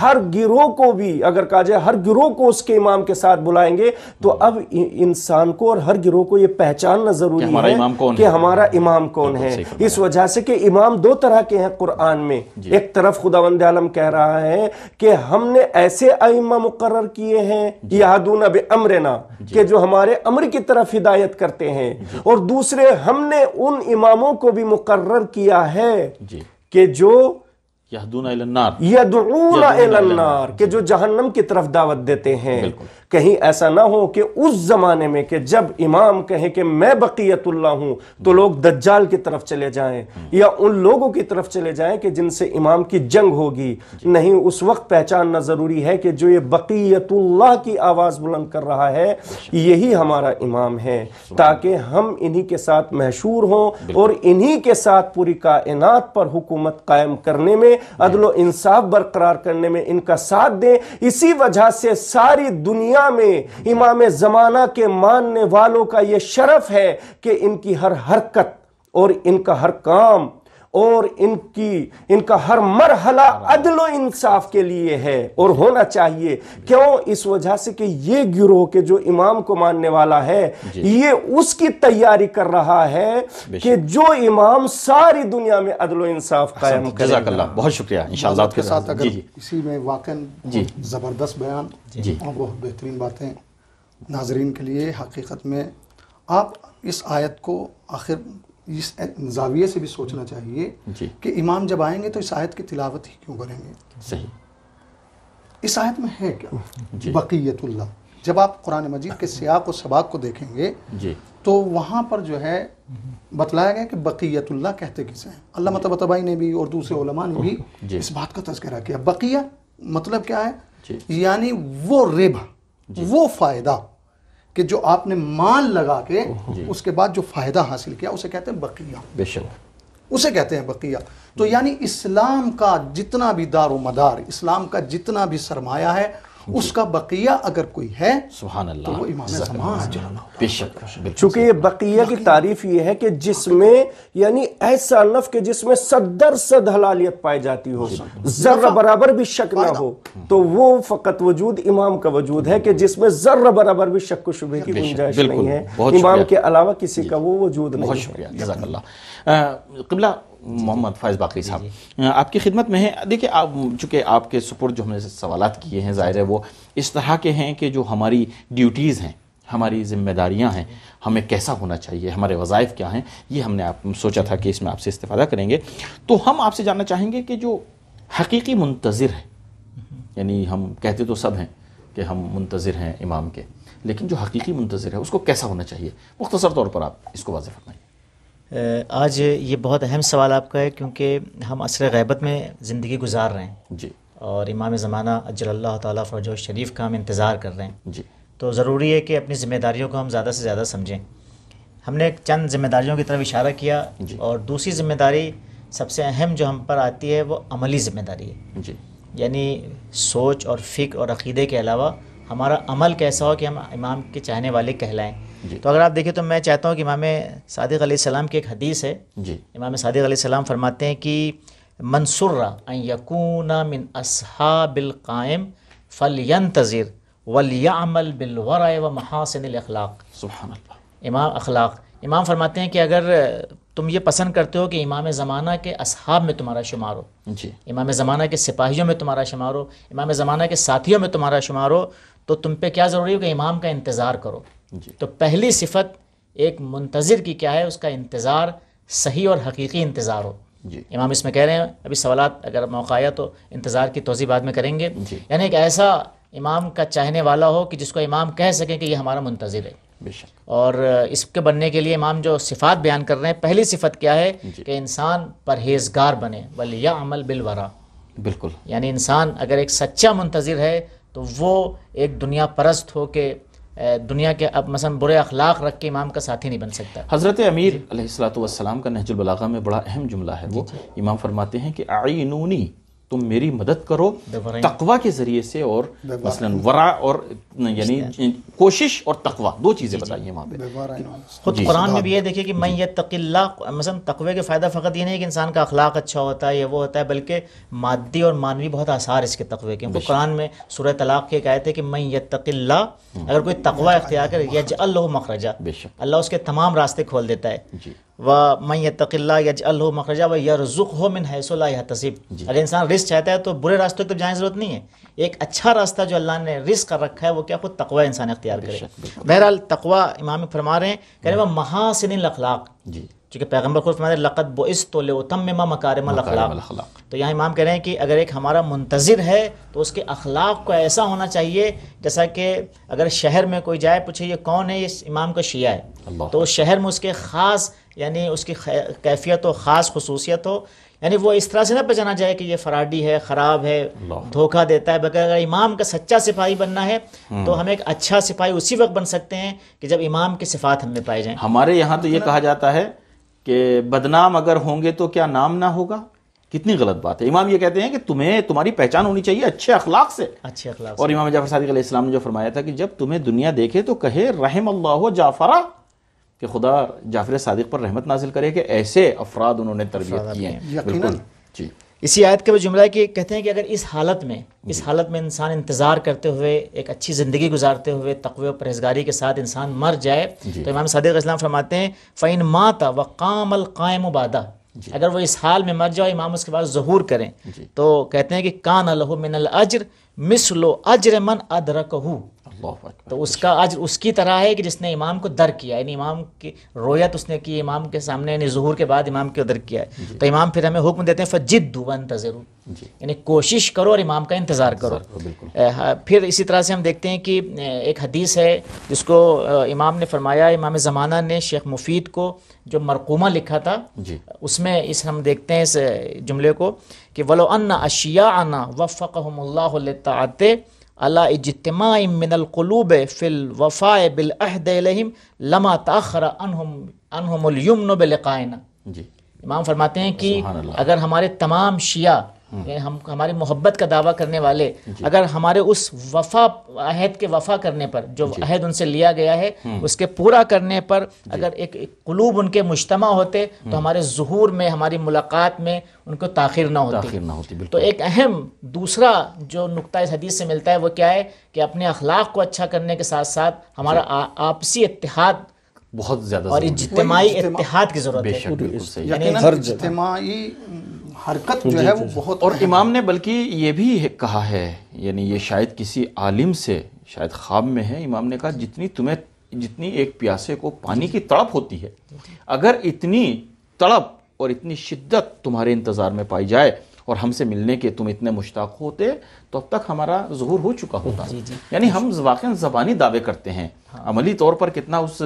ہر گروہ کو بھی اگر کہا جائے ہر گروہ کو اس کے امام کے ساتھ بلائیں گے تو اب انسان کو اور ہر گروہ کو یہ پہچاننا ضروری ہے کہ ہمارا امام کون ہے. اس وجہ سے کہ امام دو طرح کے ہیں قرآن میں. ایک طرف خداوند عالم کہہ رہا ہے کہ ہم نے ایسے ائمہ مقرر کیے ہیں یہدون بامرنا کہ جو ہمارے امر کی طرف ہدایت کرتے ہیں, اور دوسرے ہم نے ان اماموں کو بھی مقرر کیا ہے کہ جو یہدون الی النار یدعون الی النار کہ جو جہنم کی طرف دعوت دیتے ہیں. کہیں ایسا نہ ہو کہ اس زمانے میں کہ جب امام کہیں کہ میں بقیت اللہ ہوں تو لوگ دجال کی طرف چلے جائیں یا ان لوگوں کی طرف چلے جائیں کہ جن سے امام کی جنگ ہوگی. نہیں, اس وقت پہچاننا ضروری ہے کہ جو یہ بقیت اللہ کی آواز بلند کر رہا ہے یہی ہمارا امام ہے, تاکہ ہم انہی کے ساتھ محشور ہوں اور انہی کے ساتھ پوری کائنات پر حکومت قائم کرنے میں, عدل و انصاف برقرار کرنے میں ان کا ساتھ دیں. اسی وجہ سے ساری دنیا میں امام زمانہ کے ماننے والوں کا یہ شرف ہے کہ ان کی ہر حرکت اور ان کا ہر کام اور ان کا ہر مرحلہ عدل و انصاف کے لیے ہے اور ہونا چاہیے. کیوں؟ اس وجہ سے کہ یہ گروہ کے جو امام کو ماننے والا ہے یہ اس کی تیاری کر رہا ہے کہ جو امام ساری دنیا میں عدل و انصاف قائم کرے. جزاک اللہ, بہت شکریہ. انشاءاللہ کے ساتھ اگر اسی میں واقعاً زبردست بیان اور بہت بہترین باتیں ناظرین کے لیے. حقیقت میں آپ اس آیت کو آخر اس زاویے سے بھی سوچنا چاہیے کہ امام جب آئیں گے تو اس آیت کی تلاوت ہی کیوں کریں گے؟ صحیح. اس آیت میں ہے کیا بقیت اللہ؟ جب آپ قرآن مجید کے سیاق و سباق کو دیکھیں گے تو وہاں پر جو ہے بتلایا گیا کہ بقیت اللہ کہتے کسے ہیں. علامہ طباطبائی نے بھی اور دوسرے علماء نے بھی اس بات کا تذکرہ کیا. بقیہ مطلب کیا ہے؟ یعنی وہ ربح, وہ فائدہ کہ جو آپ نے مال لگا کے اس کے بعد جو فائدہ حاصل کیا اسے کہتے ہیں بقیہ. بے شک, اسے کہتے ہیں بقیہ. تو یعنی اسلام کا جتنا بھی دار و مدار, اسلام کا جتنا بھی سرمایہ ہے, اس کا بقیہ اگر کوئی ہے سبحان اللہ, تو وہ امام زمان. بے شک. چونکہ یہ بقیہ کی تعریف یہ ہے کہ جس میں یعنی ایسا نف کہ جس میں 100% حلالیت پائی جاتی ہو, ذرہ برابر بھی شک نہ ہو, تو وہ فقط وجود امام کا وجود ہے کہ جس میں ذرہ برابر بھی شک و شبہ کی گنجائش نہیں ہے. امام کے علاوہ کسی کا وہ وجود نہیں. بہت شکریہ, جزاک اللہ. قبلہ محمد فائز باقری صاحب آپ کی خدمت میں ہیں. دیکھیں, آپ چونکہ آپ کے سپرد جو ہم نے سوالات کیے ہیں ظاہر ہے وہ اس طرح کے ہیں کہ جو ہماری ڈیوٹیز ہیں, ہماری ذمہ داریاں ہیں, ہمیں کیسا ہونا چاہیے, ہمارے وظائف کیا ہیں, یہ ہم نے سوچا تھا کہ اس میں آپ سے استفادہ کریں گے. تو ہم آپ سے جاننا چاہیں گے کہ جو حقیقی منتظر ہے, یعنی ہم کہتے تو سب ہیں کہ ہم منتظر ہیں امام کے, لیکن جو حقیقی منتظر ہے اس کو کیسا ہونا چاہیے, مختصر طور پر آپ اس کو واضح فرمائیں. آج یہ بہت اہم سوال آپ کا ہے, کیونکہ ہم عصر غیبت میں زندگی گزار رہے ہیں اور امام زمانہ اجل اللہ تعالیٰ فرجہ شریف کا ہم انتظار کر رہے ہیں. تو ضروری ہے کہ اپنی ذمہ داریوں کو ہم زیادہ سے زیادہ سمجھیں. ہم نے چند ذمہ داریوں کی طرف اشارہ کیا, اور دوسری ذمہ داری سب سے اہم جو ہم پر آتی ہے وہ عملی ذمہ داری ہے. یعنی سوچ اور فکر اور عقیدے کے علاوہ ہمارا عمل کیسا ہو کہ ہم امام کے چاہنے والے کہلائیں. تو اگر آپ دیکھیں تو میں چاہتا ہوں کہ امام صادق علیہ السلام کی ایک حدیث ہے. امام صادق علیہ السلام فرماتے ہیں کہ من سر ان یکون من اصحاب القائم فلینتظر ولیعمل بالورع ومحاسن الاخلاق. سبحان اللہ. امام فرماتے ہیں کہ اگر تم یہ پسند کرتے ہو کہ امام زمانہ کے اصحاب میں تمہارا شمار ہو, امام زمانہ کے سپاہیوں میں تمہارا شمار ہو, امام زمانہ کے ساتھیوں میں تمہارا شمار ہو, تو تم پہ کیا ضروری ہو کہ امام کا انتظار کرو. تو پہلی صفت ایک منتظر کی کیا ہے, اس کا انتظار صحیح اور حقیقی انتظار ہو. امام اس میں کہہ رہے ہیں, ابھی سوالات اگر موقع آیا تو انتظار کی توضیح بعد میں کریں گے. یعنی ایک ایسا امام کا چاہنے والا ہو کہ جس کو امام کہہ سکیں کہ یہ ہمارا منتظر ہے. اور اس کے بننے کے لیے امام جو صفات بیان کر رہے ہیں, پہلی صفت کیا ہے کہ انسان پرہیزگار بنے, ولیعمل بالورع. بالکل, یعنی انسان اگر ایک سچا منتظر ہے تو وہ ایک دنیا پرست ہو کے دنیا کے اب مثلا برے اخلاق رکھ کے امام کا ساتھی نہیں بن سکتا. حضرت امیر علیہ الصلوۃ والسلام کا نہج البلاغہ میں بڑا اہم جملہ ہے. وہ امام فرماتے ہیں کہ اعینونی تم میری مدد کرو تقوی کے ذریعے سے، اور مثلاً ورع اور یعنی کوشش اور تقوی، دو چیزیں بتائیے وہاں پہ. خود قرآن میں بھی یہ دیکھیے کہ من یتق اللہ، مثلا تقوی کے فائدہ فقط یہ نہیں کہ انسان کا اخلاق اچھا ہوتا ہے یا وہ ہوتا ہے، بلکہ مادی اور مانوی بہت آثار اس کے تقوی کے. قرآن میں سورہ طلاق کی ایک آیت ہے کہ من یتق اللہ، اگر کوئی تقوی اختیار کرے یجعل لہ مخرجا، اللہ اس کے تمام راستے کھول دیتا ہے. وَمَن يَتَّقِ اللَّهَ يَجْعَلْ لَهُ مَخْرَجًا وَيَرْزُقْهُ مِنْ حَيْثُ لَا يَحْتَسِبُ. اگر انسان رزق چاہتا ہے تو برے راستوں تک جانے کی ضرورت نہیں ہے، ایک اچھا راستہ جو اللہ نے رزق کا رکھا ہے وہ کیا، خود تقوی انسان اختیار کرے. بہرحال تقوی امام فرما رہے ہیں کہ وہ محاسن الاخلاق، چونکہ پیغمبر خود فرماتے ہیں لقد بعثت لأتمم مکارم الاخلاق. تو یہاں امام کہہ رہے ہیں کہ اگر ایک ہمارا منتظر ہے تو اس کے اخلاق کو ایسا ہونا چاہیے جیسا کہ اگر شہر میں کوئی جائے پوچھے یہ کون ہے، یہ امام کا شیعہ ہے، تو اس شہر میں اس کے خاص یعنی اس کی کیفیت ہو، خاص خصوصیت ہو، یعنی وہ اس طرح سے نہ پہچانا جائے کہ یہ فراڈی ہے، خراب ہے، دھوکہ دیتا ہے. بلکہ اگر امام کا سچا سپاہی بننا ہے تو ہم ایک اچھا سپاہی اسی وقت بن سکتے ہیں کہ جب امام کی صفات ہم میں پائے جائیں. ہمارے یہاں تو یہ کہا جاتا ہے کہ بدنام اگر ہوں گے تو کیا نام نہ ہوگا. کتنی غلط بات ہے. امام یہ کہتے ہیں کہ تمہاری پہچان ہونی چاہیے اچھے اخلاق سے. اور امام جعفر صادق علیہ السلام نے جو فرمایا تھا کہ جب تمہیں دنیا دیکھے تو کہے رحم اللہ جعفرہ، کہ خدا جعفر صادق پر رحمت نازل کرے کہ ایسے افراد انہوں نے تربیت کی ہیں. بالکل جی. اسی آیت کے وہ جملہ ہے کہ کہتے ہیں کہ اگر اس حالت میں انسان انتظار کرتے ہوئے ایک اچھی زندگی گزارتے ہوئے تقوی و پرہیزگاری کے ساتھ انسان مر جائے تو امام صادق علیہ السلام فرماتے ہیں فَإِن مَاتَ وَقَامَ الْقَائِمُ بَعْدَهُ، اگر وہ اس حال میں مر جائے امام اس کے بعد ظہور کریں تو کہتے ہیں کہ کان لہ من الاجر مثل اجر من ادرکہ، تو اس کا اجر اس کی طرح ہے کہ جس نے امام کو در کیا، یعنی امام کی رویت اس نے کی امام کے سامنے، یعنی ظہور کے بعد امام کو در کیا ہے. تو امام پھر ہمیں حکم دیتے ہیں فجدوا وانتظروا، یعنی کوشش کرو اور امام کا انتظار کرو. پھر اسی طرح سے ہم دیکھتے ہیں کہ ایک حدیث ہے جس کو امام نے فرمایا، امام زمانہ نے شیخ مفید کو جو مرقومہ لکھا تھا اس میں ہم دیکھتے ہیں اس جملے کو کہ وَلَوْ أَنَّ أَشْيَاعَنَا وَفَّقَهُمُ اللَّهُ لِلطَّاعَةِ عَلَى اجتماع من القلوب في الوفاء بالعهد إليهم لما تأخر عنهم اليمن بلقائنا. امام فرماتے ہیں کہ اگر ہمارے تمام شیعہ ہماری محبت کا دعویٰ کرنے والے اگر ہمارے اس عہد کے وفا کرنے پر، جو عہد ان سے لیا گیا ہے اس کے پورا کرنے پر اگر ایک قلوب ان کے مجتمع ہوتے تو ہمارے ظہور میں، ہماری ملاقات میں ان کو تاخیر نہ ہوتی. تو ایک اہم دوسرا جو نقطہ اس حدیث سے ملتا ہے وہ کیا ہے کہ اپنے اخلاق کو اچھا کرنے کے ساتھ ساتھ ہمارا آپسی اتحاد بہت زیادہ اور اجتماعی اتحاد کی ضرورت ہے. یعنی اجتماعی حرکت جو ہے وہ بہت. اور امام نے بلکہ یہ بھی کہا ہے، یعنی یہ شاید کسی عالم سے شاید خواب میں ہے، امام نے کہا جتنی ایک پیاسے کو پانی کی تڑپ ہوتی ہے، اگر اتنی تڑپ اور اتنی شدت تمہارے انتظار میں پائی جائے اور ہم سے ملنے کے تم اتنے مشتاق ہوتے تو اب تک ہمارا ظہور ہو چکا ہوتا. یعنی ہم واقعا زبانی دعوے کرتے ہیں، عملی طور پر کتنا اس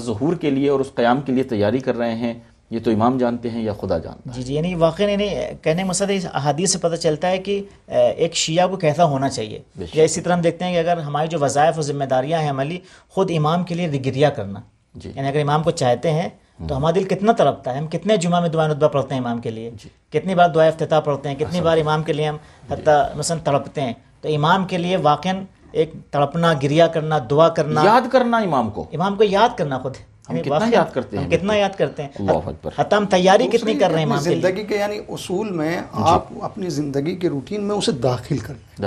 ظہور کے لیے اور اس قیام کے لیے تیاری کر رہے ہیں یہ تو امام جانتے ہیں یا خدا جانتا ہے. جی یعنی واقعی کہنے کا مقصد اس احادیث سے پتہ چلتا ہے کہ ایک شیعہ کو کیسا ہونا چاہیے. یا اسی طرح ہم دیکھتے ہیں کہ اگر ہماری جو وظائف و ذمہ داریاں ہیں عملی، خود امام کے لیے گریہ کرنا، یعنی اگر امام کو چاہتے ہیں تو ہمارا دل کتنا تڑپتا ہے. ہم کتنے جمعہ میں دعائے ندبہ پڑھتے ہیں امام کے لیے، کتنی بار دعائے افتتاح پڑھتے ہیں، کتنی بار امام کے لیے ہم حتیٰ مثلا تڑپتے ہیں. تو امام کے لیے واقعاً ایک تڑپنا، گریہ کرنا، دعا کرنا، یاد کرنا امام کو یاد کرنا خود ہم کتنا یاد کرتے ہیں، کتنا یاد کرتے ہیں، حتیٰ ہم تیاری کتنی کر رہے ہیں امام کے لیے. زندگی کے یعنی اصول میں آپ اپنی زندگی کے روٹین میں اسے داخل کریں.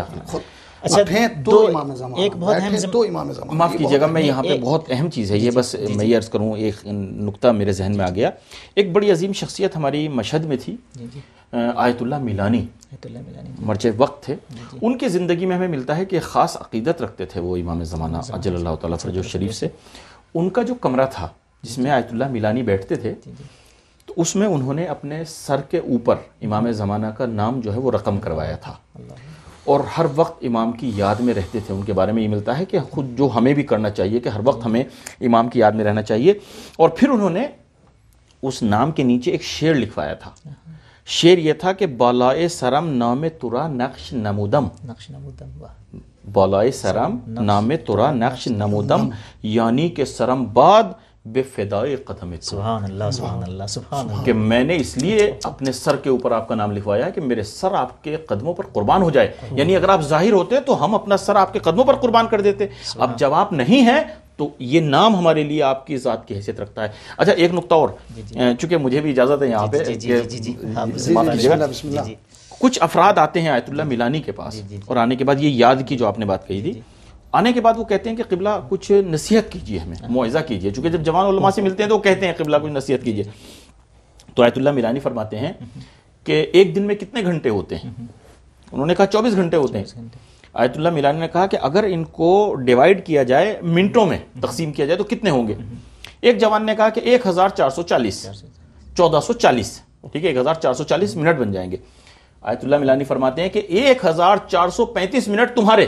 اچھا ایک بہت اہم، معاف کیجیے گا میں یہاں پہ بہت اہم چیز ہے یہ، بس میں یہ عرض کروں، ایک نقطہ میرے ذہن میں آ گیا. ایک بڑی عظیم شخصیت ہماری مشہد میں تھی، آیت اللہ میلانی، مرجع وقت تھے. ان کی زندگی میں ہمیں ملتا ہے کہ خاص عقیدت رکھتے تھے وہ امام زمانہ عجل اللہ تعالیٰ فرجہ شریف سے. ان کا جو کمرہ تھا جس میں آیت اللہ میلانی بیٹھتے تھے تو اس میں انہوں نے اپنے سر کے اوپر امام زمانہ کا نام جو ہے وہ رقم کروایا تھا، اور ہر وقت امام کی یاد میں رہتے تھے. ان کے بارے میں یہ ملتا ہے کہ خود جو ہمیں بھی کرنا چاہیے کہ ہر وقت ہمیں امام کی یاد میں رہنا چاہیے. اور پھر انہوں نے اس نام کے نیچے ایک شعر لکھوایا تھا. شعر یہ تھا کہ بالائے سرم نام ترا نقش نمودم، بالائے سرم نام ترا نقش نمودم، یعنی کہ سرم باد بے فدائے قدم تو، سبحان اللہ سبحان اللہ سبحان اللہ، کہ میں نے اس لیے اپنے سر کے اوپر آپ کا نام لکھوایا ہے کہ میرے سر آپ کے قدموں پر قربان ہو جائے. یعنی اگر آپ ظاہر ہوتے تو ہم اپنا سر آپ کے قدموں پر قربان کر دیتے. اب جب آپ نہیں ہیں تو یہ نام ہمارے لیے آپ کی ذات کی حیثیت رکھتا ہے. اچھا ایک نقطہ اور، چونکہ مجھے بھی اجازت ہے یہاں پہ، کچھ افراد آتے ہیں آیت اللہ میلانی کے پاس اور آنے کے بعد یہ یاد کی جو آپ نے بات کہی تھی، آنے کے بعد وہ کہتے ہیں کہ قبلہ کچھ نصیحت کیجیے، ہمیں موعظہ کیجیے. چونکہ جب جوان علماء سے ملتے ہیں تو وہ کہتے ہیں قبلہ کچھ نصیحت کیجیے. تو آیت اللہ میلانی فرماتے ہیں کہ ایک دن میں کتنے گھنٹے ہوتے ہیں؟ انہوں نے کہا 24 گھنٹے ہوتے ہیں. آیت اللہ میلانی نے کہا کہ اگر ان کو ڈیوائیڈ کیا جائے، منٹوں میں تقسیم کیا جائے تو کتنے ہوں گے؟ ایک جوان نے کہا کہ 1440 1440، ٹھیک ہے، 1440 منٹ بن جائیں گے. آیت اللہ میلانی فرماتے ہیں کہ 1435 منٹ تمہارے،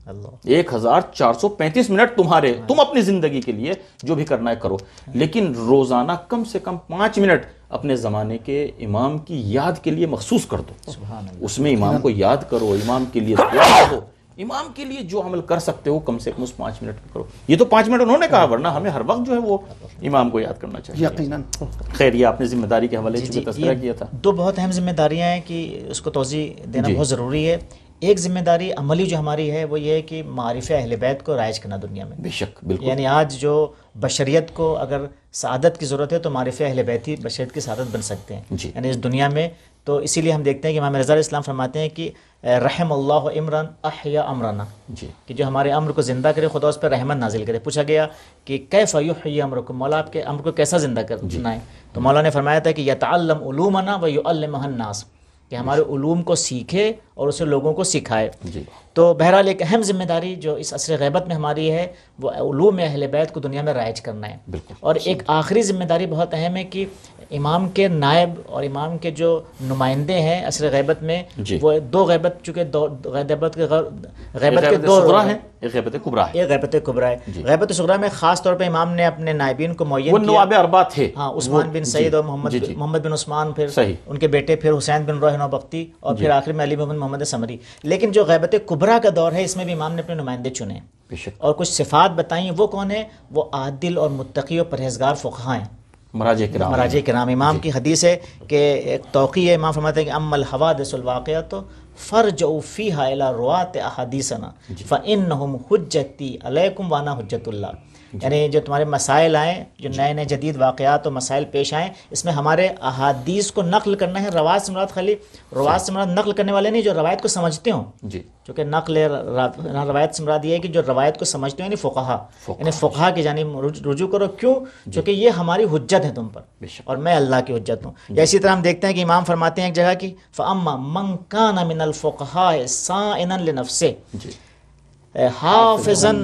1435 منٹ تمہارے، تم اپنی زندگی کے لیے جو بھی کرنا ہے کرو، لیکن روزانہ کم سے کم 5 منٹ اپنے زمانے کے امام کی یاد کے لیے مخصوص کر دو. اس میں امام کو یاد کرو، امام کے لیے دعا کرو، امام کے لیے جو عمل کر سکتے ہو کم سے کم اس 5 منٹ میں کرو. یہ تو 5 منٹ انہوں نے کہا، ورنہ ہمیں ہر وقت جو ہے وہ امام کو یاد کرنا چاہیے. یقیناً. خیر، یہ آپ نے ذمہ داری کے حوالے سے تذکرہ کیا تھا. دو بہت اہم ذمہ داریاں ہیں کہ اس کو توضیح دینا بہت ضروری ہے. ایک ذمہ داری عملی جو ہماری ہے وہ یہ ہے کہ معارف اہل بیت کو رائج کرنا دنیا میں. بے شک، بالکل. یعنی آج جو بشریت کو اگر سعادت کی ضرورت ہے تو معارف اہل بیت ہی بشریت کی سعادت بن سکتے ہیں یعنی اس دنیا میں. تو اسی لیے ہم دیکھتے ہیں کہ امام رضا علیہ السلام فرماتے ہیں کہ رحم اللہ عمران احیا امرنا، کہ جو ہمارے امر کو زندہ کرے خدا اس پر رحمت نازل کرے. پوچھا گیا کہ کیف یحیی امرکم، مولا آپ کے امر کو کیسا زندہ کرنا ہے؟ تو مولا نے فرمایا تھا کہ یتعلم علومنا ویعلمها الناس، کہ ہمارے علوم کو سیکھے اور اسے لوگوں کو سکھائے. تو بہرحال ایک اہم ذمہ داری جو اس عصر غیبت میں ہماری ہے وہ علوم اہل بیت کو دنیا میں رائج کرنا ہے. اور ایک آخری ذمہ داری بہت اہم ہے کہ امام کے نائب اور امام کے جو نمائندے ہیں عصر غیبت میں، وہ دو غیبت، چونکہ غیبت کے دو ہیں، ایک غیبت کبریٰ ہے، ایک غیبت کبریٰ ہے. غیبت صغریٰ میں خاص طور پہ امام نے اپنے نائبین کو معین وہ نواب اربعہ تھے، ہاں، عثمان بن سعید اور محمد بن عثمان، پھر ان کے بیٹے، پھر حسین بن روح نوبختی، اور پھر آخر میں علی بن محمد سمری. لیکن جو غیبت کبریٰ کا دور ہے اس میں بھی امام نے اپنے نمائندے چنے اور کچھ صفات بتائیں. وہ کون ہیں؟ وہ عادل اور متقی اور پرہیزگار فقہاء ہیں، مراجع کرام. امام کی حدیث ہے کہ ایک توقیع ہے، امام فرماتے ہیں کہ اما الحوادث الواقعۃ فرجعوا فیہا الی رواۃ احادیثنا فانہم حجتی علیکم وانا حجت اللہ. یعنی جو تمہارے مسائل آئیں، جو نئے نئے جدید واقعات و مسائل پیش آئیں، اس میں ہمارے احادیث کو نقل کرنا ہے. روایت سے مراد خالی روایت سے مراد نقل کرنے والے نہیں، جو روایت کو سمجھتے ہوں. چونکہ نقل روایت سے مراد یہ ہے کہ جو روایت کو سمجھتے ہیں، یعنی فقہا، یعنی فقہا کی جانب رجوع کرو. کیوں؟ چونکہ یہ ہماری حجت ہے تم پر اور میں اللہ کی حجت ہوں. یا اسی طرح ہم دیکھتے ہیں کہ امام فرماتے ہیں ایک جگہ کی فَأَمَّا مَنْ كَانَ مِنَ الْفُقَهَاءِ صَائِنًا لِنَفْسِهِ حافظاً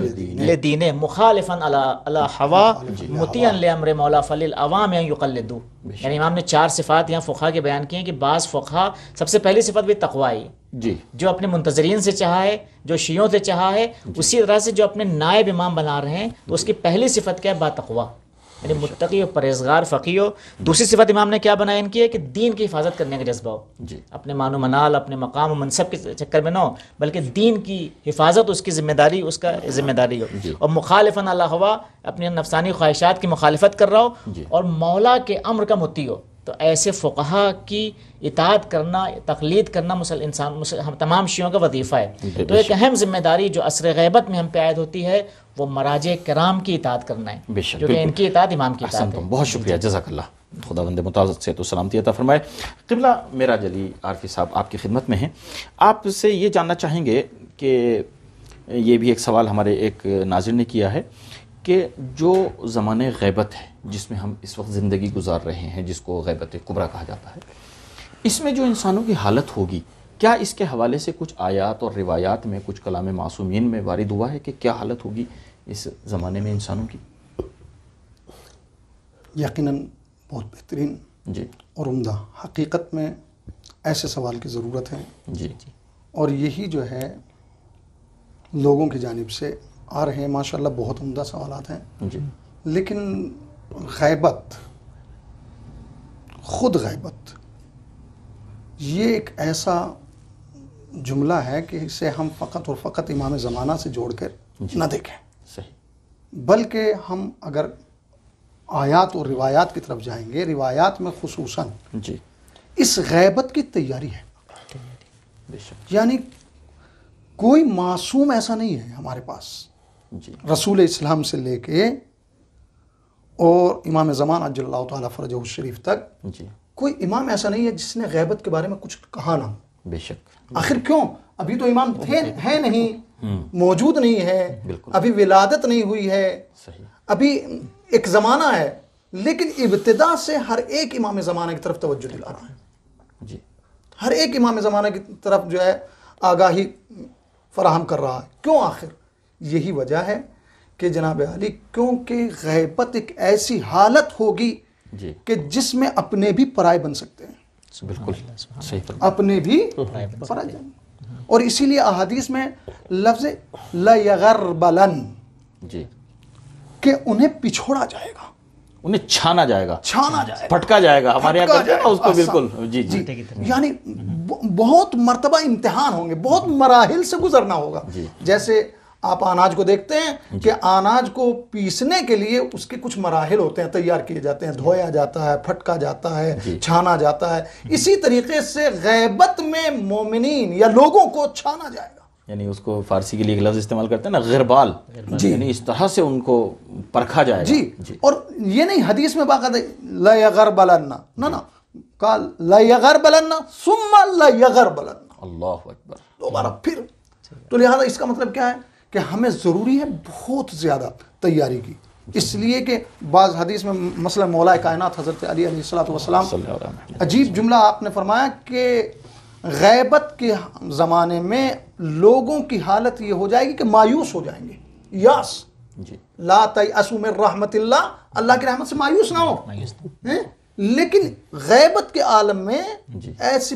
لدینہ مخالفاً علی ہوا مطیعاً لامر مولا فللعوام ان یقلدوا. یعنی امام نے 4 صفات یہاں فقہا کے بیان کیے ہیں کہ بعض فقہا، سب سے پہلی صفت بھی تقوی ہے، جو اپنے منتظرین سے چاہا ہے، جو شیعوں سے چاہا ہے، اسی طرح سے جو اپنے نائب امام بنا رہے ہیں تو اس کی پہلی صفت کیا ہے؟ با تقوی، یعنی متقی و پرہیزگار فقیہ ہو. دوسری صفت امام نے کیا بیان کی ہے کہ دین کی حفاظت کرنے کا جذبہ ہو، اپنے مان و منال، اپنے مقام و منصب کے چکر میں نہ ہو، بلکہ دین کی حفاظت اس کی ذمہ داری، اس کا ذمہ داری ہو. اور مخالفاً علی ہوا، اپنی نفسانی خواہشات کی مخالفت کر رہا ہو اور مولا کے امر کا مطیع ہو. تو ایسے فقہا کی اطاعت کرنا، تقلید کرنا ہم تمام شیعوں کا وظیفہ ہے. تو ایک اہم ذمہ داری جو عصر غیبت میں ہم پہ عائد ہوتی ہے وہ مراجع کرام کی اطاعت کرنا ہے، کیونکہ ان کی اطاعت امام کی اطاعت ہے. بہت شکریہ، جزاک اللہ. خداوند متعال صحت و سلامتی عطا فرمائے. قبلہ میرا جلی عارفی صاحب آپ کی خدمت میں ہیں. آپ سے یہ جاننا چاہیں گے کہ یہ بھی ایک سوال ہمارے ایک ناظر نے کیا ہے کہ جو زمانے غیبت ہے جس میں ہم اس وقت زندگی گزار رہے ہیں، جس کو غیبت کبریٰ کہا جاتا ہے، اس میں جو انسانوں کی حالت ہوگی، کیا اس کے حوالے سے کچھ آیات اور روایات میں، کچھ کلام معصومین میں وارد ہوا ہے کہ کیا حالت ہوگی اس زمانے میں انسانوں کی؟ یقیناً بہت بہترین اور عمدہ. حقیقت میں ایسے سوال کی ضرورت ہے اور یہی جو ہے لوگوں کی جانب سے آ رہے ہیں. ماشاءاللہ بہت عمدہ سوالات ہیں. لیکن غیبت، خود غیبت، یہ ایک ایسا جملہ ہے کہ اسے ہم فقط اور فقط امام زمانہ سے جوڑ کر نہ دیکھیں، بلکہ ہم اگر آیات اور روایات کی طرف جائیں گے، روایات میں خصوصاً جی اس غیبت کی تیاری ہے. بے شک. یعنی کوئی معصوم ایسا نہیں ہے ہمارے پاس، جی رسول اسلام سے لے کے اور امام زمان عجل اللہ تعالیٰ فرجہ الشریف تک جی کوئی امام ایسا نہیں ہے جس نے غیبت کے بارے میں کچھ کہا نہ ہو. بے شک. آخر کیوں؟ ابھی تو امام ہے نہیں، موجود نہیں ہے، بالکل. ابھی ولادت نہیں ہوئی ہے، صحیح. ابھی ایک زمانہ ہے، لیکن ابتدا سے ہر ایک امام زمانہ کی طرف توجہ دلا رہا ہے. جی ہر ایک امام زمانہ کی طرف جو ہے آگاہی فراہم کر رہا ہے. کیوں؟ آخر یہی وجہ ہے کہ جناب علی، کیونکہ غیبت ایک ایسی حالت ہوگی جی کہ جس میں اپنے بھی پرائے بن سکتے ہیں، بالکل صحیح فرمایا. اپنے بھی پرائے جائیں. اور اسی لیے احادیث میں لفظ لَيَغَرْبَلَنْ جی کہ انہیں پچھوڑا جائے گا، انہیں چھانا جائے گا، چھانا جائے گا، پھٹکا جائے گا. ہمارے یہاں کہتے ہیں نا اس کو. بالکل. جی جی یعنی بہت مرتبہ امتحان ہوں گے، بہت مراحل سے گزرنا ہوگا. جیسے آپ اناج کو دیکھتے ہیں کہ اناج کو پیسنے کے لیے اس کے کچھ مراحل ہوتے ہیں، تیار کیے جاتے ہیں، دھویا جاتا ہے، پھٹکا جاتا ہے، چھانا جاتا ہے. اسی طریقے سے غیبت میں مومنین یا لوگوں کو چھانا جائے گا. یعنی اس کو فارسی کے لیے ایک لفظ استعمال کرتے ہیں نا، غربال. یعنی اس طرح سے ان کو پرکھا جائے گا. جی. اور یہ نہیں حدیث میں باقاعدہ لَيَغَرْبَلَنَّ نہ قال لَيَغَرْبَلَنَّ ثُمَّ لَيَغَرْبَلَنَّ، اللہ اکبر. دوبارہ پھر. تو لہذا اس کا مطلب کیا ہے کہ ہمیں ضروری ہے بہت زیادہ تیاری کی. اس لیے کہ بعض حدیث میں مثلا مولا کائنات حضرت علی علیہ الصلوۃ والسلام، عجیب جملہ آپ نے فرمایا کہ غیبت کے زمانے میں لوگوں کی حالت یہ ہو جائے گی کہ مایوس ہو جائیں گے. یاس جی لا تیأسوا من رحمت اللہ، اللہ کی رحمت سے مایوس نہ ہو. لیکن غیبت کے عالم میں ایسی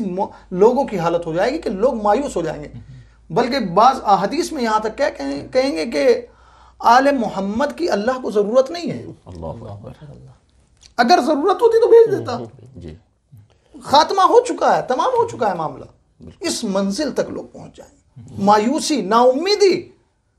لوگوں کی حالت ہو جائے گی کہ لوگ مایوس ہو جائیں گے. بلکہ بعض احادیث میں یہاں تک کیا کہیں گے کہ آل محمد کی اللہ کو ضرورت نہیں ہے. اللہ اکبر. اگر ضرورت ہوتی تو بھیج دیتا. جی خاتمہ ہو چکا ہے، تمام ہو چکا ہے معاملہ. اس منزل تک لوگ پہنچ جائیں گے، مایوسی، نا امیدی.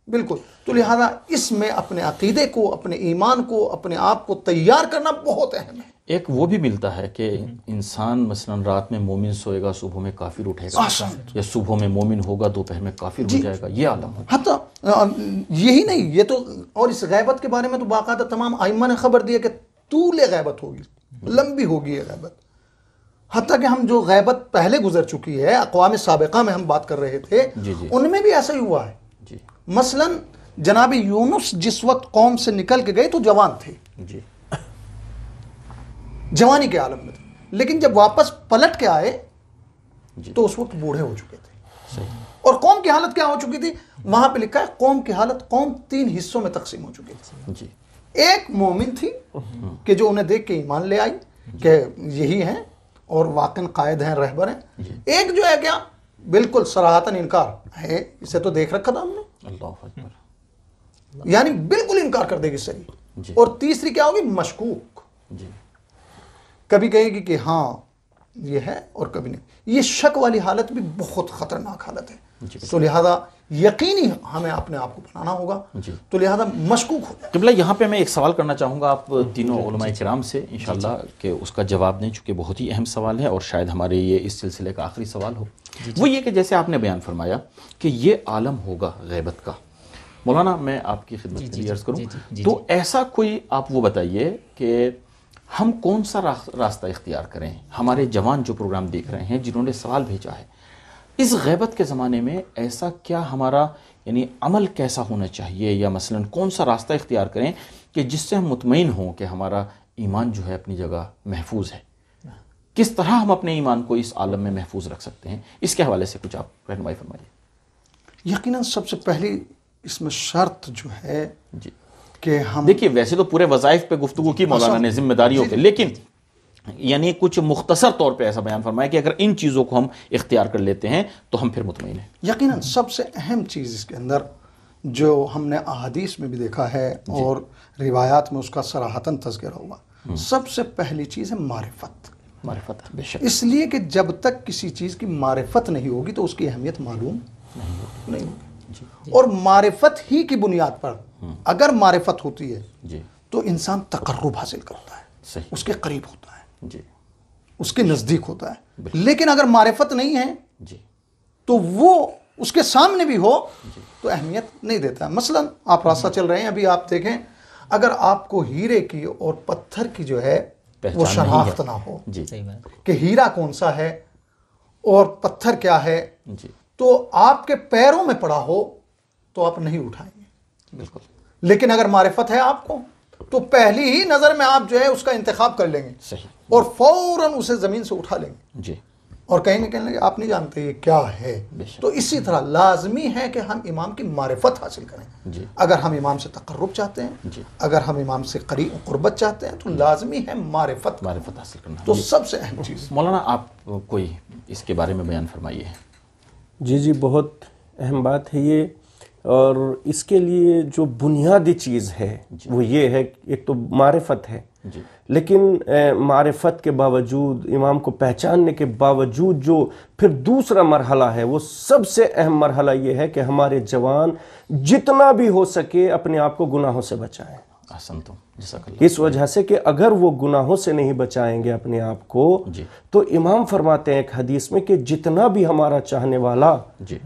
بالکل. تو لہذا اس میں اپنے عقیدے کو، اپنے ایمان کو، اپنے آپ کو تیار کرنا بہت اہم ہے. ایک وہ بھی ملتا ہے کہ انسان مثلا رات میں مومن سوئے گا، صبح میں کافر اٹھے گا، یا صبح میں مومن ہوگا، دوپہر میں کافر ہو جائے گا. یہ عالم ہے. حتیٰ یہی نہیں، یہ تو اور اس غیبت کے بارے میں تو باقاعدہ تمام ائمہ نے خبر دی ہے کہ طول غیبت ہوگی، لمبی ہوگی یہ غیبت. حتیٰ کہ ہم جو غیبت پہلے گزر چکی ہے، اقوام سابقہ میں ہم بات کر رہے تھے، ان میں بھی ایسا ہی ہوا ہے. مثلا جناب یونس جس وقت قوم سے نکل کے گئے تو جوان تھے، جوانی کے عالم میں تھے، لیکن جب واپس پلٹ کے آئے تو اس وقت بوڑھے ہو چکے تھے. اور قوم کی حالت کیا ہو چکی تھی؟ وہاں پہ لکھا ہے قوم کی حالت، قوم 3 حصوں میں تقسیم ہو چکی تھی. ایک مومن تھی کہ جو انہیں دیکھ کے ایمان لے آئی کہ یہی ہیں اور واقعاً قائد ہیں، رہبر ہیں. ایک جو ہے کیا بالکل صراحتاً انکار ہے، اسے تو دیکھ رکھا تھا ہم نے، اللہ اکبر. یعنی بالکل انکار کر دے گی صحیح. اور تیسری کیا ہوگی؟ مشکوک. کبھی کہے گی کہ ہاں یہ ہے اور کبھی نہیں. یہ شک والی حالت بھی بہت خطرناک حالت ہے. تو لہذا یقینی ہمیں اپنے آپ کو بنانا ہوگا. تو لہذا مشکوک ہو جائے. قبلہ یہاں پہ میں ایک سوال کرنا چاہوں گا آپ تینوں علماء کرام سے انشاءاللہ کہ اس کا جواب دیں، چونکہ بہت ہی اہم سوال ہے اور شاید ہمارے یہ اس سلسلے کا آخری سوال ہو. وہ یہ کہ جیسے آپ نے بیان فرمایا کہ یہ عالم ہوگا غیبت کا. مولانا میں آپ کی خدمت میں عرض کروں تو ایسا کوئی آپ وہ بتائیے کہ ہم کون سا راستہ اختیار کریں. ہمارے جوان جو پروگرام دیکھ رہے ہیں، جنہوں نے سوال بھیجا ہے، اس غیبت کے زمانے میں ایسا کیا ہمارا یعنی عمل کیسا ہونا چاہیے، یا مثلا کون سا راستہ اختیار کریں کہ جس سے ہم مطمئن ہوں کہ ہمارا ایمان جو ہے اپنی جگہ محفوظ ہے. کس طرح ہم اپنے ایمان کو اس عالم میں محفوظ رکھ سکتے ہیں، اس کے حوالے سے کچھ آپ رہنمائی فرمائیے. یقیناً سب سے پہلی اس میں شرط جو ہے کہ ہم دیکھیے، ویسے تو پورے وظائف پہ گفتگو کی مولانا نے، ذمہ داریوں پہ، لیکن یعنی کچھ مختصر طور پہ ایسا بیان فرمایا کہ اگر ان چیزوں کو ہم اختیار کر لیتے ہیں تو ہم پھر مطمئن ہیں. یقیناً سب سے اہم چیز اس کے اندر جو ہم نے احادیث میں بھی دیکھا ہے اور روایات میں اس کا صراحتاً تذکرہ ہوا، سب سے پہلی چیز ہے معرفت. معرفت بے شک. اس لیے کہ جب تک کسی چیز کی معرفت نہیں ہوگی تو اس کی اہمیت معلوم نہیں ہوگی. اور معرفت ہی کی بنیاد پر اگر معرفت ہوتی ہے تو انسان تقرب حاصل کرتا ہے، صحیح، اس کے قریب ہوتا ہے، جی اس کے نزدیک ہوتا ہے. لیکن اگر معرفت نہیں ہے جی تو وہ اس کے سامنے بھی ہو تو اہمیت نہیں دیتا ہے. مثلا آپ راستہ چل رہے ہیں، ابھی آپ دیکھیں اگر آپ کو ہیرے کی اور پتھر کی جو ہے وہ شناخت نہ ہو جی کہ ہیرا کون سا ہے اور پتھر کیا ہے، جی تو آپ کے پیروں میں پڑا ہو تو آپ نہیں اٹھائیں گے. بالکل. لیکن اگر معرفت ہے آپ کو تو پہلی ہی نظر میں آپ جو ہے اس کا انتخاب کر لیں گے صحیح. اور فوراً اسے زمین سے اٹھا لیں گے جی اور کہیں گے آپ نہیں جانتے یہ کیا ہے. تو اسی طرح لازمی ہے کہ ہم امام کی معرفت حاصل کریں. جی اگر ہم امام سے تقرب چاہتے ہیں، جی اگر ہم امام سے قربت چاہتے ہیں تو لازمی ہے معرفت حاصل کرنا. تو سب سے اہم چیز. مولانا آپ کوئی اس کے بارے میں بیان فرمائیے. جی بہت اہم بات ہے یہ، اور اس کے لیے جو بنیادی چیز ہے وہ یہ ہے، ایک تو معرفت ہے، جی لیکن معرفت کے باوجود، امام کو پہچاننے کے باوجود جو پھر دوسرا مرحلہ ہے، وہ سب سے اہم مرحلہ یہ ہے کہ ہمارے جوان جتنا بھی ہو سکے اپنے آپ کو گناہوں سے بچائیں. احسنتم، جزاک اللہ. اس وجہ سے کہ اگر وہ گناہوں سے نہیں بچائیں گے اپنے آپ کو جی تو امام فرماتے ہیں ایک حدیث میں کہ جتنا بھی ہمارا چاہنے والا جی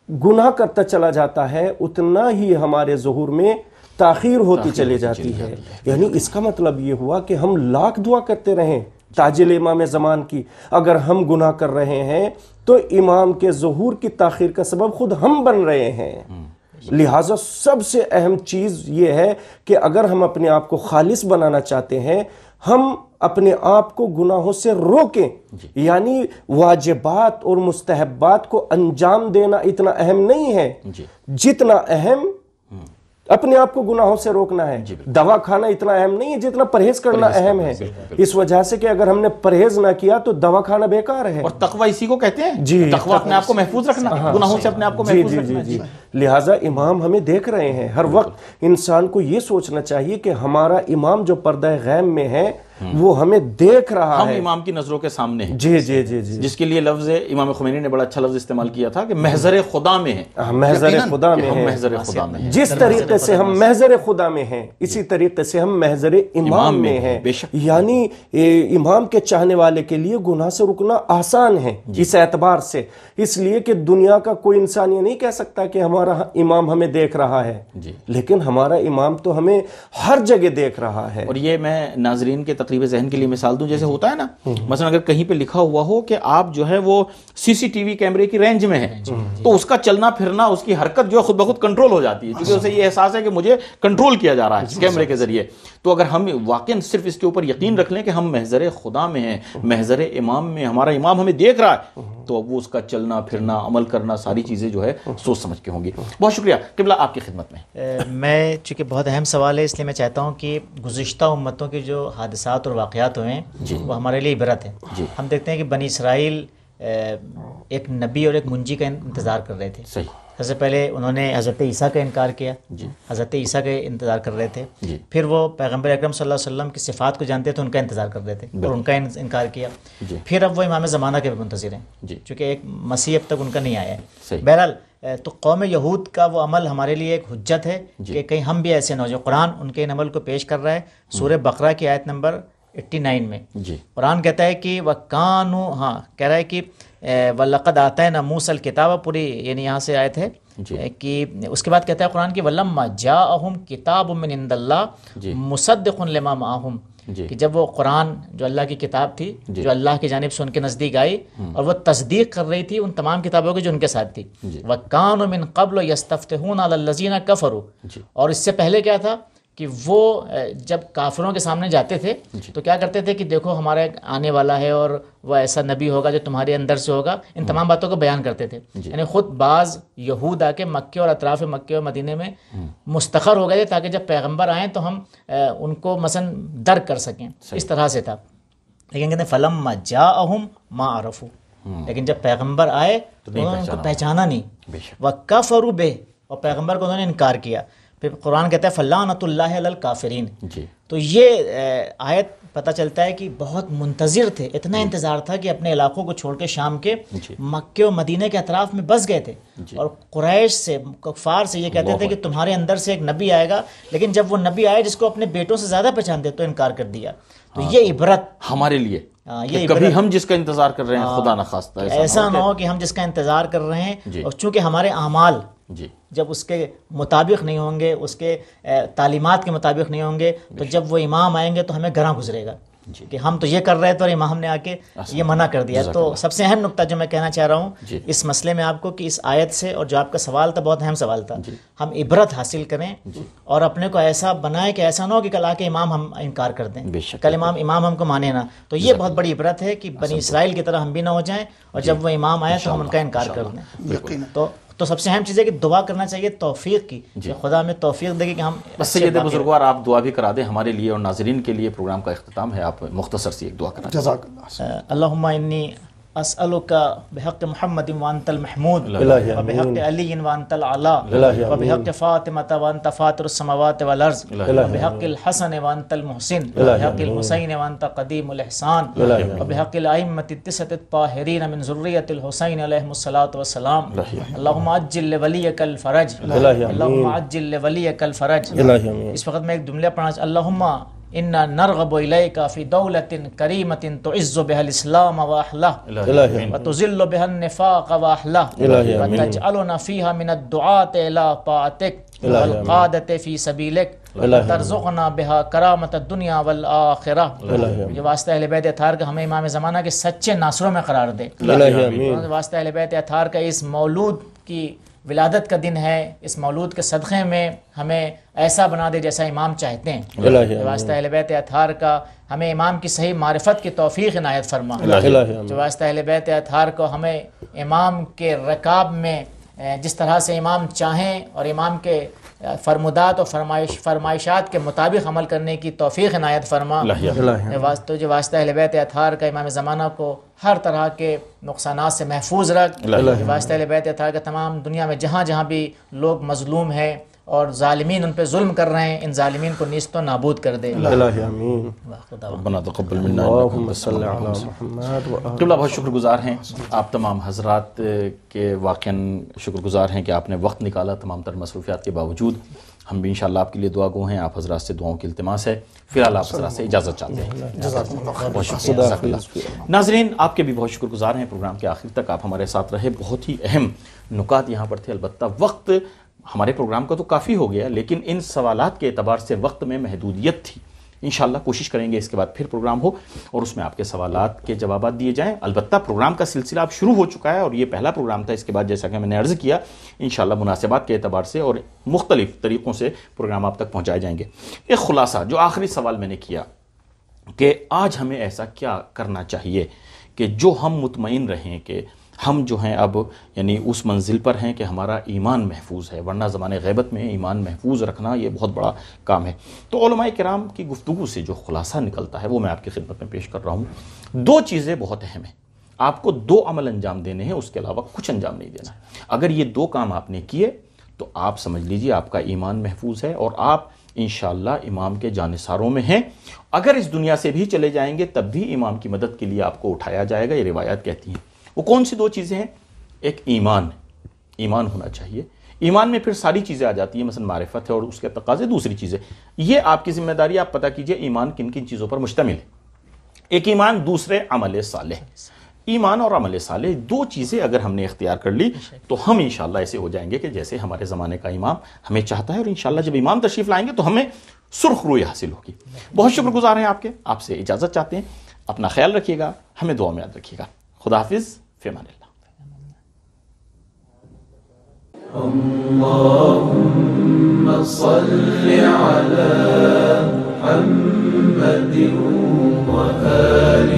گناہ کرتا چلا جاتا ہے اتنا ہی ہمارے ظہور میں تاخیر ہوتی چلی جاتی ہے. یعنی اس کا مطلب یہ ہوا کہ ہم لاکھ دعا کرتے رہیں تاجل امام زمان کی، اگر ہم گناہ کر رہے ہیں تو امام کے ظہور کی تاخیر کا سبب خود ہم بن رہے ہیں. لہٰذا سب سے اہم چیز یہ ہے کہ اگر ہم اپنے آپ کو خالص بنانا چاہتے ہیں، ہم اپنے آپ کو گناہوں سے روکیں. یعنی واجبات اور مستحبات کو انجام دینا اتنا اہم نہیں ہے جتنا اہم اپنے آپ کو گناہوں سے روکنا ہے. دوا کھانا اتنا اہم نہیں ہے جتنا پرہیز کرنا اہم ہے. اس وجہ سے کہ اگر ہم نے پرہیز نہ کیا تو دوا کھانا بیکار ہے. اور تقوی اسی کو کہتے ہیں. جی، تقوی اپنے آپ کو محفوظ رکھنا، گناہوں سے اپنے آپ کو محفوظ رکھنا. جی لہٰذا امام ہمیں دیکھ رہے ہیں. ہر وقت انسان کو یہ سوچنا چاہیے کہ ہمارا امام جو پردہ غیب میں ہے وہ ہمیں دیکھ رہا ہے، ہم امام کی نظروں کے سامنے ہیں. جی جی جی جی جس کے لیے لفظ امام خمینی نے بڑا اچھا لفظ استعمال کیا تھا کہ محضر خدا میں ہیں. محضر خدا میں ہم ہیں. محضر خدا میں ہیں. جس طریقے سے ہم محضر خدا میں ہیں اسی طریقے سے ہم محضر امام میں ہیں. یعنی امام کے چاہنے والے کے لیے گناہ سے رکنا آسان ہے اس اعتبار سے، اس لیے کہ دنیا کا کوئی انسان یہ نہیں کہہ سکتا کہ ہمارا امام ہمیں دیکھ رہا ہے، لیکن ہمارا امام تو ہمیں ہر جگہ دیکھ رہا ہے. اور یہ میں ناظرین کے تقریب ذہن کے لیے مثال دوں، جیسے ہوتا ہے نا مثلا اگر کہیں پہ لکھا ہوا ہو کہ آپ جو ہے وہ سی سی ٹی وی کیمرے کی رینج میں ہیں تو اس کا چلنا پھرنا، اس کی حرکت جو ہے خود بخود کنٹرول ہو جاتی ہے، کیونکہ اسے یہ احساس ہے کہ مجھے کنٹرول کیا جا رہا ہے کیمرے کے ذریعے. تو اگر ہم واقعا صرف اس کے اوپر یقین رکھ لیں کہ ہم محضر خدا میں ہیں، محضر امام میں، ہمارا امام ہمیں دیکھ رہا ہے، تو اب وہ اس کا چلنا پھرنا، عمل کرنا، ساری چیزیں جو ہے سوچ سمجھ کے ہوں گی. بہت شکریہ قبلہ، آپ کی خدمت میں. میں چونکہ بہت اہم سوال ہے اس لیے میں چاہتا ہوں کہ گزشتہ امتوں کے جو حادثات اور واقعات ہوئے ہیں وہ ہمارے لیے عبرت ہے. ہم دیکھتے ہیں کہ بنی اسرائیل ایک نبی اور ایک منجی کا انتظار کر رہے تھے. سب سے پہلے انہوں نے حضرت عیسیٰ کا انکار کیا، حضرت عیسیٰ کا انتظار کر رہے تھے. پھر وہ پیغمبر اکرم صلی اللہ علیہ وسلم کی صفات کو جانتے تھے، ان کا انتظار کر رہے تھے اور ان کا انکار کیا. پھر اب وہ امام زمانہ کے منتظر ہیں چونکہ ایک مسیح اب تک ان کا نہیں آیا ہے. بہرحال تو قوم یہود کا وہ عمل ہمارے لیے ایک حجت ہے کہ کہیں ہم بھی ایسے نہ ہو جائیں. قرآن ان کے ان عمل کو پیش کر رہا ہے. سورہ بقرہ کی آیت نمبر 89 میں قرآن کہتا ہے کہ وَكَانُوا کہہ رہا ہے کہ وَلَقَدْ آتَيْنَا مُوسَى الْكِتَابَ، پوری یعنی یہاں سے آیت ہے کہ اس کے بعد کہتا ہے قرآن کہ وَلَمَّا جَاءَهُمْ كِتَابٌ مِّنْ عِندَ اللَّهِ مُصَدِّقٌ لِمَا مَعَهُمْ، کہ جب وہ قرآن جو اللہ کی کتاب تھی جو اللہ کی جانب سے ان کے نزدیک آئی اور وہ تصدیق کر رہی تھی ان تمام کتابوں کی جو ان کے ساتھ تھی. وَكَانُوا مِن قَبْلُ يَسْتَفْتِحُونَ عَلَى الَّذِينَ كَفَرُوا، اور اس سے پہلے کیا تھا کہ وہ جب کافروں کے سامنے جاتے تھے تو کیا کرتے تھے کہ دیکھو ہمارا آنے والا ہے اور وہ ایسا نبی ہوگا جو تمہارے اندر سے ہوگا، ان تمام باتوں کو بیان کرتے تھے. یعنی خود بعض یہود آ کے مکے اور اطراف مکے اور مدینے میں مستقر ہو گئے تھے تاکہ جب پیغمبر آئیں تو ہم ان کو مثلا درک کر سکیں. اس طرح سے تھا. لیکن کہتے ہیں فَلَمَّا جَاءَهُمْ مَا عَرَفُوا، لیکن جب پیغمبر آئے تو انہوں نے ان کو پہچانا نہیں. وَكَفَرُوا بِهِ، اور پیغمبر کو انہوں نے انکار کیا. پھر قرآن کہتا ہے فلعنۃ اللہ علی الکافرین. جی. تو یہ آیت پتہ چلتا ہے کہ بہت منتظر تھے, اتنا انتظار تھا کہ اپنے علاقوں کو چھوڑ کے شام کے مکے و مدینہ کے اطراف میں بس گئے تھے, اور قریش سے, کفار سے یہ کہتے تھے کہ تمہارے اندر سے ایک نبی آئے گا, لیکن جب وہ نبی آئے جس کو اپنے بیٹوں سے زیادہ پہچانتے تو انکار کر دیا. تو یہ عبرت ہمارے لیے, یہ کبھی ہم جس کا انتظار کر رہے ہیں خدا نخواستہ ایسا نہ ہو کہ ہم جس کا انتظار کر رہے ہیں اور چونکہ ہمارے اعمال جب اس کے مطابق نہیں ہوں گے, اس کے تعلیمات کے مطابق نہیں ہوں گے, تو جب وہ امام آئیں گے تو ہمیں گراں گزرے گا کہ ہم تو یہ کر رہے تھے اور امام نے آ کے یہ منع کر دیا. تو سب سے اہم نقطہ جو میں کہنا چاہ رہا ہوں اس مسئلے میں آپ کو کہ اس آیت سے, اور جو آپ کا سوال تھا بہت اہم سوال تھا, ہم عبرت حاصل کریں اور اپنے کو ایسا بنائیں کہ ایسا نہ ہو کہ کل آ کے امام ہم انکار کر دیں, کل امام ہم کو مانے نہ. تو یہ بہت بڑی عبرت ہے کہ بنی اسرائیل کی طرح ہم بھی نہ ہو جائیں, اور جب وہ امام آئے تو ہم ان کا انکار کر دیں. تو سب سے اہم چیز ہے کہ دعا کرنا چاہیے توفیق کی, کہ خدا ہمیں توفیق دے کہ ہم. بس سید بزرگوار آپ دعا بھی کرا دیں ہمارے لیے اور ناظرین کے لیے, پروگرام کا اختتام ہے, آپ مختصر سی ایک دعا کرا دیں. جزاک اللہ. اللہم انی اسألک بحق محمد وانت المحمود وبحق علی وانت العلا وبحق فاطمة وانت فاطر السماوات والارض وبحق الحسن وانت المحسن وبحق الحسین وانت قدیم الاحسان وبحق الائمة التسعة الطاہرین من ذریة الحسین علیہم الصلاة والسلام. اللہم عجل لولیک الفرج, اللہم عجل لولیک الفرج. اس وقت میں ایک جملہ پڑھنا چاہتا, اللہم انا نرغب الیک فی دولت کریمت تعز بها الاسلام واہلہ وتذل بها النفاق واہلہ وتجعلنا فیها من الدعاة الى طاعتک والقادة فی سبیلک وترزقنا بها کرامت الدنیا والآخرہ. یہ واسطہ اہل بیت اطہار کا ہمیں امام زمانہ کے سچے ناصروں میں قرار دے. واسطہ اہل بیت اطہار کا اس مولود کی ولادت کا دن ہے, اس مولود کے صدقے میں ہمیں ایسا بنا دے جیسا امام چاہتے ہیں. واسطہ اہل بیت اطہار کا ہمیں امام کی صحیح معرفت کی توفیق عنایت فرما. جو واسطہ اہل بیت اطہار کو ہمیں امام کے رکاب میں جس طرح سے امام چاہیں اور امام کے فرمودات اور فرمائشات کے مطابق عمل کرنے کی توفیق عنایت فرما. تو جو واسطہ اہل بیت اطہار کا امام زمانہ کو ہر طرح کے نقصانات سے محفوظ رکھ. واسطہ اہل بیت اطہار کا تمام دنیا میں جہاں جہاں بھی لوگ مظلوم ہیں اور ظالمین ان پہ ظلم کر رہے ہیں, ان ظالمین کو نیست و نابود کر دے. ربنا تقبل منا قبلہ بہت شکر گزار ہیں آپ تمام حضرات کے, واقعاً شکر گزار ہیں کہ آپ نے وقت نکالا تمام تر مصروفیات کے باوجود. ہم بھی انشاءاللہ آپ کے لیے دعا گو ہیں, آپ حضرات سے دعاؤں کی التماس ہے. فی الحال آپ حضرات سے اجازت چاہتے ہیں. بہت شکریہ. ناظرین آپ کے بھی بہت شکر گزار ہیں, پروگرام کے آخر تک آپ ہمارے ساتھ رہے. بہت ہی اہم نکات یہاں پر تھے. البتہ وقت ہمارے پروگرام کا تو کافی ہو گیا, لیکن ان سوالات کے اعتبار سے وقت میں محدودیت تھی. انشاءاللہ کوشش کریں گے اس کے بعد پھر پروگرام ہو اور اس میں آپ کے سوالات کے جوابات دیے جائیں. البتہ پروگرام کا سلسلہ اب شروع ہو چکا ہے اور یہ پہلا پروگرام تھا. اس کے بعد جیسا کہ میں نے عرض کیا انشاءاللہ مناسبات کے اعتبار سے اور مختلف طریقوں سے پروگرام آپ تک پہنچائے جائیں گے. ایک خلاصہ جو آخری سوال میں نے کیا کہ آج ہمیں ایسا کیا کرنا چاہیے کہ جو ہم مطمئن رہیں کہ ہم جو ہیں اب یعنی اس منزل پر ہیں کہ ہمارا ایمان محفوظ ہے, ورنہ زمانے غیبت میں ایمان محفوظ رکھنا یہ بہت بڑا کام ہے. تو علماء کرام کی گفتگو سے جو خلاصہ نکلتا ہے وہ میں آپ کی خدمت میں پیش کر رہا ہوں. 2 چیزیں بہت اہم ہیں. آپ کو 2 عمل انجام دینے ہیں, اس کے علاوہ کچھ انجام نہیں دینا. اگر یہ 2 کام آپ نے کیے تو آپ سمجھ لیجئے آپ کا ایمان محفوظ ہے اور آپ انشاءاللہ امام کے جانثاروں میں ہیں. اگر اس دنیا سے بھی چلے جائیں گے تب بھی امام کی مدد کے لیے آپ کو اٹھایا جائے گا, یہ روایات کہتی ہیں. وہ کون سی 2 چیزیں ہیں؟ ایک ایمان ہونا چاہیے. ایمان میں پھر ساری چیزیں آ جاتی ہیں, مثلا معرفت ہے اور اس کے تقاضے. دوسری چیزیں یہ آپ کی ذمہ داری, آپ پتہ کیجئے ایمان کن کن چیزوں پر مشتمل ہے. ایک ایمان, دوسرے عمل صالح. ایمان اور عمل صالح 2 چیزیں اگر ہم نے اختیار کر لی تو ہم انشاءاللہ ایسے ہو جائیں گے کہ جیسے ہمارے زمانے کا امام ہمیں چاہتا ہے, اور انشاءاللہ جب امام تشریف لائیں گے تو ہمیں سرخ روی حاصل ہوگی. بہت شکر گزار ہیں آپ کے, آپ سے اجازت چاہتے ہیں. اپنا خیال رکھیے گا, ہمیں دعا میں یاد رکھیے گا. خدا حافظ, فی امان اللہ. اللهم صل على محمد وآل